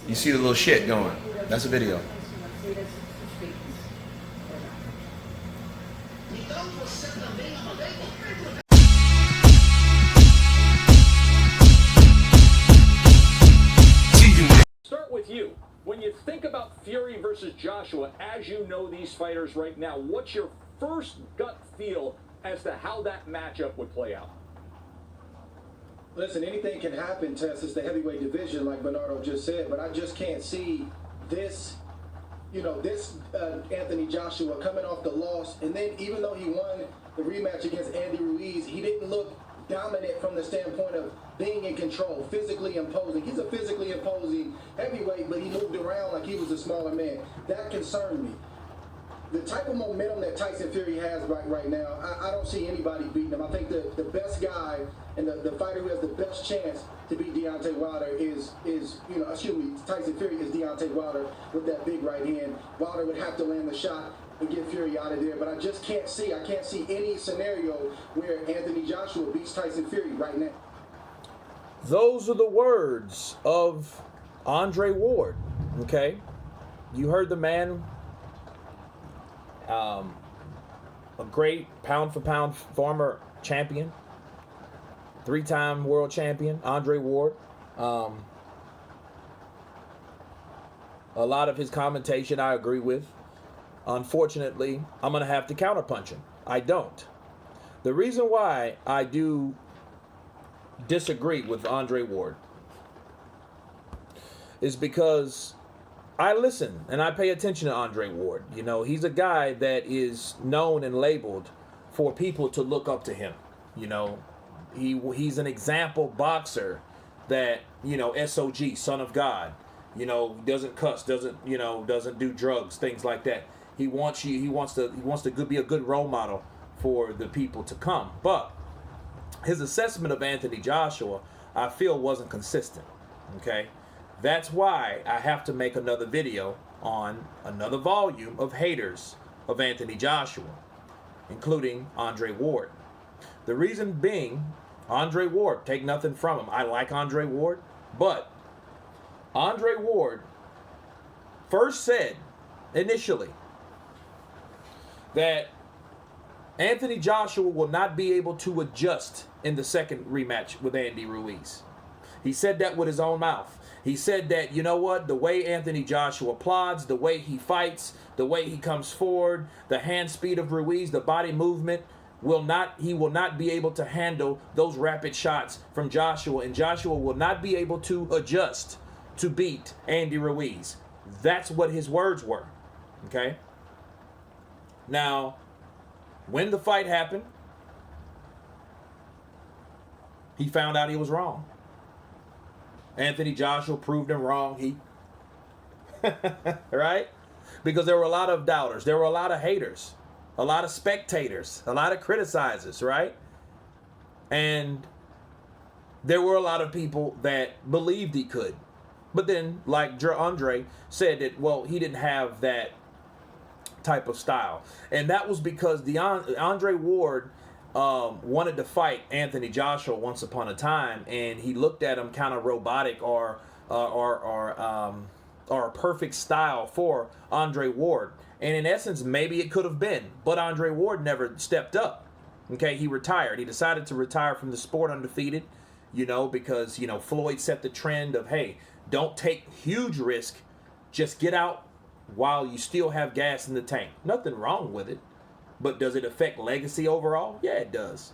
You see the little shit going. That's a video. Start with you. When you think about Fury versus Joshua, as you know these fighters right now, what's your first gut feel as to how that matchup would play out? Listen, anything can happen, Tess. It's the heavyweight division, like Bernardo just said, but I just can't see this, Anthony Joshua coming off the loss. And then even though he won the rematch against Andy Ruiz, he didn't look dominant from the standpoint of being in control, physically imposing. He's a physically imposing heavyweight, but he moved around like he was a smaller man. That concerned me. The type of momentum that Tyson Fury has right now, I don't see anybody beating him. I think the best guy and the fighter who has the best chance to beat Deontay Wilder Tyson Fury is Deontay Wilder with that big right hand. Wilder would have to land the shot and get Fury out of there, but I just can't see any scenario where Anthony Joshua beats Tyson Fury right now. Those are the words of Andre Ward, okay? You heard the man, a great pound-for-pound former champion, 3-time world champion, Andre Ward. A lot of his commentation I agree with. Unfortunately, I'm going to have to counterpunch him. I don't. The reason why I do disagree with Andre Ward is because I listen and I pay attention to Andre Ward. You know, he's a guy that is known and labeled for people to look up to him. You know, he's an example boxer that, SOG, son of God, doesn't cuss, doesn't do drugs, things like that. He wants to be a good role model for the people to come. But his assessment of Anthony Joshua, I feel, wasn't consistent. Okay? That's why I have to make another video on another volume of haters of Anthony Joshua, including Andre Ward. The reason being, Andre Ward, take nothing from him. I like Andre Ward, but Andre Ward first said initially that Anthony Joshua will not be able to adjust in the second rematch with Andy Ruiz. He said that with his own mouth. He said that, the way Anthony Joshua plods, the way he fights, the way he comes forward, the hand speed of Ruiz, the body movement, he will not be able to handle those rapid shots from Joshua, and Joshua will not be able to adjust to beat Andy Ruiz. That's what his words were. Okay? Now, when the fight happened, he found out he was wrong. Anthony Joshua proved him wrong. Right? Because there were a lot of doubters. There were a lot of haters. A lot of spectators. A lot of criticizers, right? And there were a lot of people that believed he could. But then, like Andre said, that, he didn't have that type of style. And that was because Andre Ward wanted to fight Anthony Joshua once upon a time, and he looked at him kind of robotic or a perfect style for Andre Ward. And in essence, maybe it could have been, but Andre Ward never stepped up. Okay, he retired. He decided to retire from the sport undefeated, because, Floyd set the trend of, hey, don't take huge risk, just get out while you still have gas in the tank. Nothing wrong with it. But does it affect legacy overall? Yeah, it does.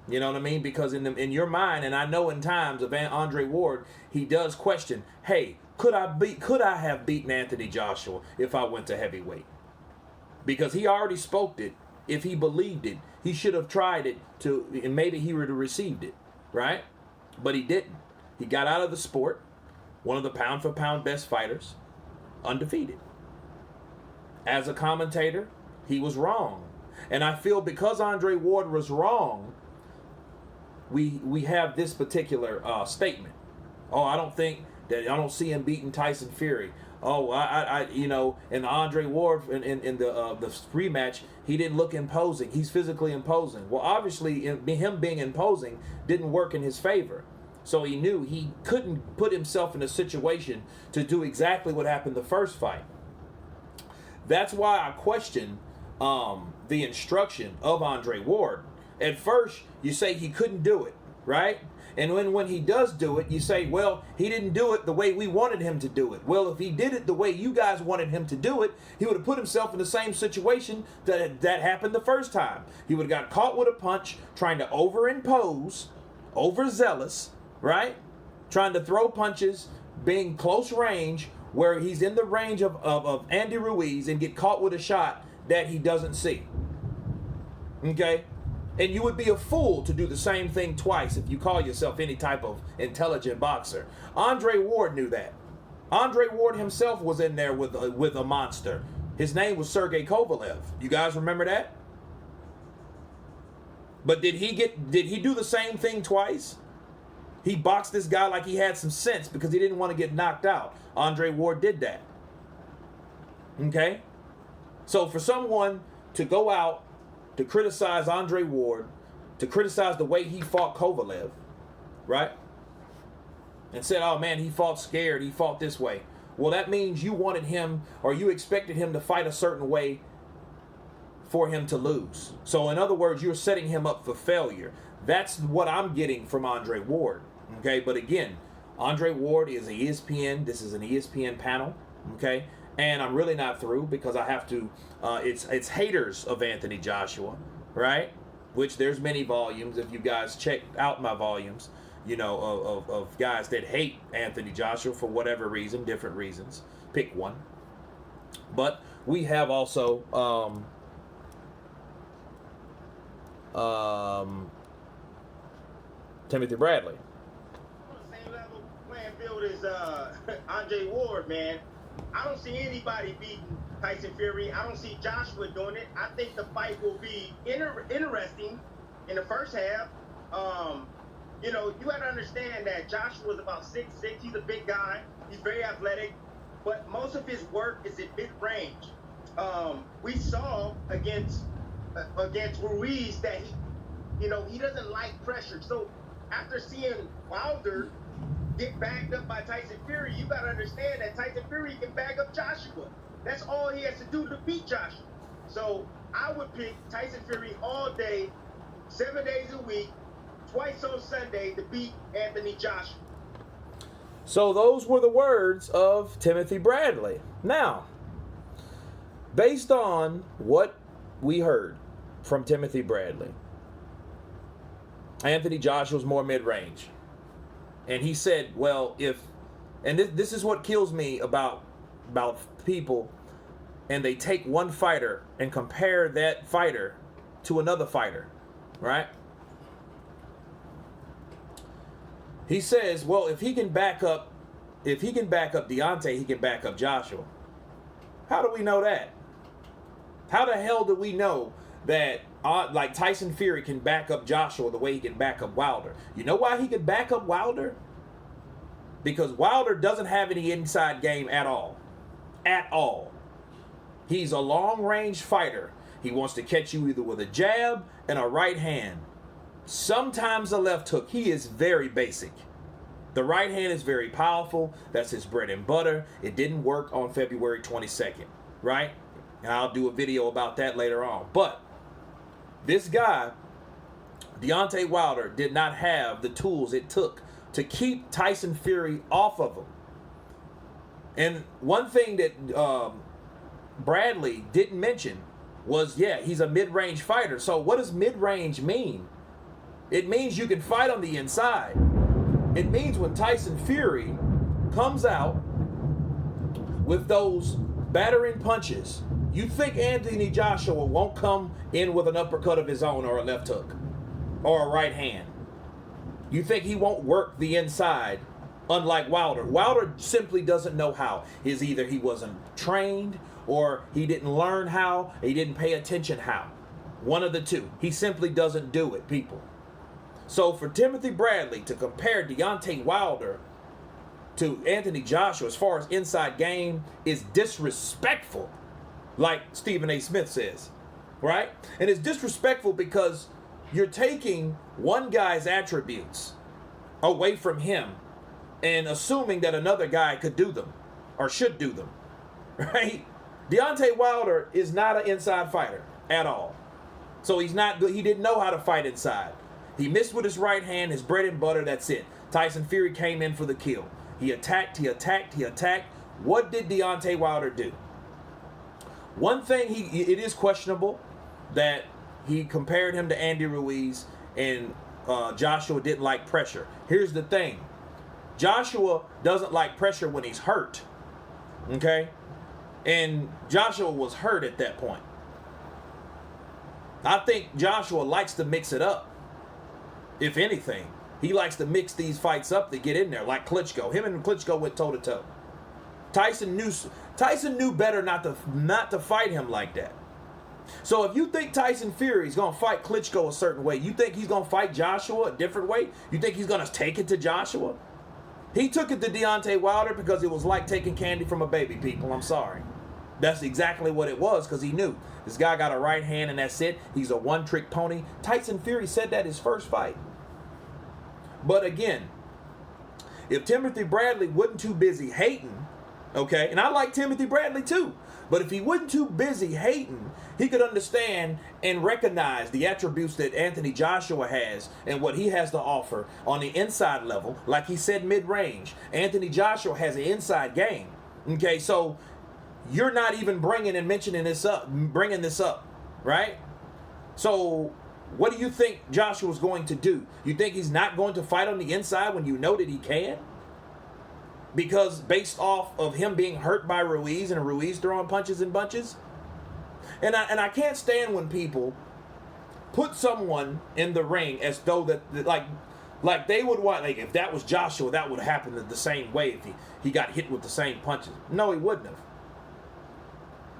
You know what I mean? Because in your mind, and I know in times of Andre Ward, he does question, hey, could I have beaten Anthony Joshua if I went to heavyweight? Because he already spoke it. If he believed it, he should have tried it and maybe he would have received it, right? But he didn't. He got out of the sport, one of the pound-for-pound best fighters, undefeated. As a commentator, he was wrong. And I feel because Andre Ward was wrong, we have this particular statement. Oh, I don't see him beating Tyson Fury. Oh, in the Andre Ward in the rematch, he didn't look imposing. He's physically imposing. Well, obviously, him being imposing didn't work in his favor. So he knew he couldn't put himself in a situation to do exactly what happened the first fight. That's why I question the instruction of Andre Ward. At first, you say he couldn't do it, right? And when he does do it, you say, well, he didn't do it the way we wanted him to do it. Well, if he did it the way you guys wanted him to do it, he would have put himself in the same situation that happened the first time. He would have got caught with a punch, trying to overimpose, overzealous, right? Trying to throw punches, being close range, where he's in the range of Andy Ruiz and get caught with a shot that he doesn't see. Okay? And you would be a fool to do the same thing twice if you call yourself any type of intelligent boxer. Andre Ward knew that. Andre Ward himself was in there with a monster. His name was Sergey Kovalev. You guys remember that? But did he do the same thing twice? He boxed this guy like he had some sense because he didn't want to get knocked out. Andre Ward did that. Okay? So for someone to go out to criticize Andre Ward, to criticize the way he fought Kovalev, right? And said, oh man, he fought scared, he fought this way. Well, that means you wanted him, or you expected him to fight a certain way for him to lose. So in other words, you're setting him up for failure. That's what I'm getting from Andre Ward. Okay, but again, Andre Ward is an ESPN. This is an ESPN panel. Okay, and I'm really not through because I have to. It's haters of Anthony Joshua, right? Which there's many volumes. If you guys check out my volumes, you know, of guys that hate Anthony Joshua for whatever reason, different reasons. Pick one. But we have also Timothy Bradley. Same level playing field as Andre Ward, man. I don't see anybody beating Tyson Fury. I don't see Joshua doing it. I think the fight will be interesting in the first half. You know, you got to understand that Joshua's about 6'6". He's a big guy. He's very athletic, but most of his work is at mid-range. We saw against Ruiz that he doesn't like pressure. So after seeing Wilder get backed up by Tyson Fury, you got to understand that Tyson Fury can back up Joshua. That's all he has to do to beat Joshua. So I would pick Tyson Fury all day, 7 days a week, twice on Sunday to beat Anthony Joshua. So those were the words of Timothy Bradley. Now, based on what we heard from Timothy Bradley, Anthony Joshua's more mid-range. And he said, well, this is what kills me about people, and they take one fighter and compare that fighter to another fighter, right? He says, well, if he can back up Deontay, he can back up Joshua. How do we know that? How the hell do we know that like Tyson Fury can back up Joshua the way he can back up Wilder? You know why he could back up Wilder? Because Wilder doesn't have any inside game at all. At all. He's a long-range fighter. He wants to catch you either with a jab and a right hand. Sometimes a left hook. He is very basic. The right hand is very powerful. That's his bread and butter. It didn't work on February 22nd, right? And I'll do a video about that later on. But this guy, Deontay Wilder, did not have the tools it took to keep Tyson Fury off of him. And one thing that Bradley didn't mention was, he's a mid-range fighter. So what does mid-range mean? It means you can fight on the inside. It means when Tyson Fury comes out with those battering punches, you think Anthony Joshua won't come in with an uppercut of his own or a left hook or a right hand. You think he won't work the inside, unlike Wilder. Wilder simply doesn't know how. Either he wasn't trained or he didn't learn how, he didn't pay attention how. One of the two. He simply doesn't do it, people. So for Timothy Bradley to compare Deontay Wilder to Anthony Joshua as far as inside game is disrespectful, like Stephen A. Smith says, right? And it's disrespectful because you're taking one guy's attributes away from him and assuming that another guy could do them or should do them, right? Deontay Wilder is not an inside fighter at all. So he's not good. He didn't know how to fight inside. He missed with his right hand, his bread and butter, that's it. Tyson Fury came in for the kill. He attacked, he attacked, he attacked. What did Deontay Wilder do? One thing, it is questionable that he compared him to Andy Ruiz, and Joshua didn't like pressure. Here's the thing. Joshua doesn't like pressure when he's hurt. Okay? And Joshua was hurt at that point. I think Joshua likes to mix it up. If anything, he likes to mix these fights up to get in there, like Klitschko. Him and Klitschko went toe to toe. Tyson knew better not to fight him like that. So if you think Tyson Fury is going to fight Klitschko a certain way, you think he's going to fight Joshua a different way? You think he's going to take it to Joshua? He took it to Deontay Wilder because it was like taking candy from a baby, people. I'm sorry. That's exactly what it was, because he knew. This guy got a right hand and that's it. He's a one-trick pony. Tyson Fury said that his first fight. But again, if Timothy Bradley wasn't too busy hating, okay, and I like Timothy Bradley too, but if he wasn't too busy hating, he could understand and recognize the attributes that Anthony Joshua has and what he has to offer on the inside level. Like he said, mid-range. Anthony Joshua has an inside game. Okay, so you're not even bringing this up, right? So what do you think Joshua's going to do? You think he's not going to fight on the inside when you know that he can? Because based off of him being hurt by Ruiz and Ruiz throwing punches and bunches? And I can't stand when people put someone in the ring as though that like they would want, like if that was Joshua, that would happen the same way if he got hit with the same punches. No, he wouldn't have.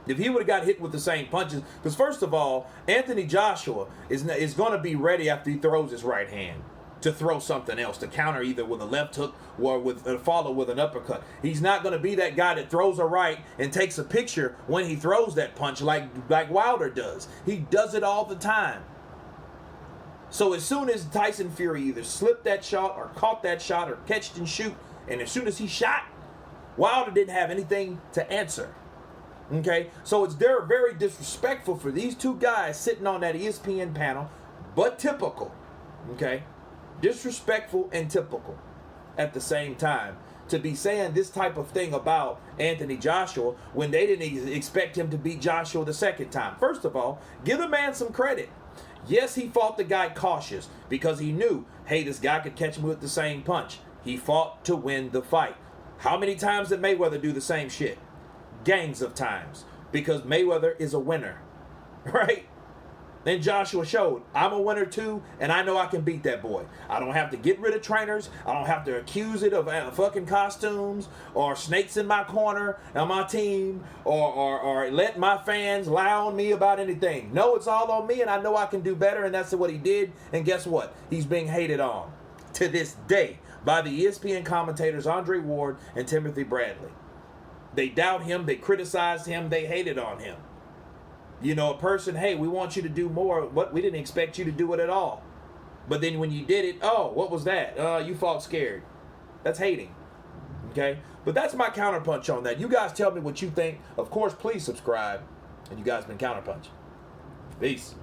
If he would have got hit with the same punches, because first of all, Anthony Joshua is going to be ready after he throws his right hand to throw something else, to counter either with a left hook or with follow with an uppercut. He's not going to be that guy that throws a right and takes a picture when he throws that punch like Wilder does. He does it all the time. So as soon as Tyson Fury either slipped that shot or caught that shot or catched and shoot, and as soon as he shot, Wilder didn't have anything to answer. Okay, so they're very disrespectful for these two guys sitting on that ESPN panel, but typical. Okay, disrespectful and typical at the same time to be saying this type of thing about Anthony Joshua when they didn't expect him to beat Joshua the second time. First of all, give the man some credit. Yes, he fought the guy cautious because he knew, hey, this guy could catch me with the same punch. He fought to win the fight. How many times did Mayweather do the same shit? Gangs of times, because Mayweather is a winner, right? Then Joshua showed, I'm a winner too, and I know I can beat that boy. I don't have to get rid of trainers. I don't have to accuse it of fucking costumes or snakes in my corner on my team or let my fans lie on me about anything. No, it's all on me, and I know I can do better, and that's what he did. And guess what? He's being hated on to this day by the ESPN commentators Andre Ward and Timothy Bradley. They doubt him, they criticize him, they hated on him. You know, a person, hey, we want you to do more, but we didn't expect you to do it at all. But then when you did it, oh, what was that? You fought scared. That's hating. Okay? But that's my counterpunch on that. You guys tell me what you think. Of course, please subscribe. And you guys been Counterpunch. Peace.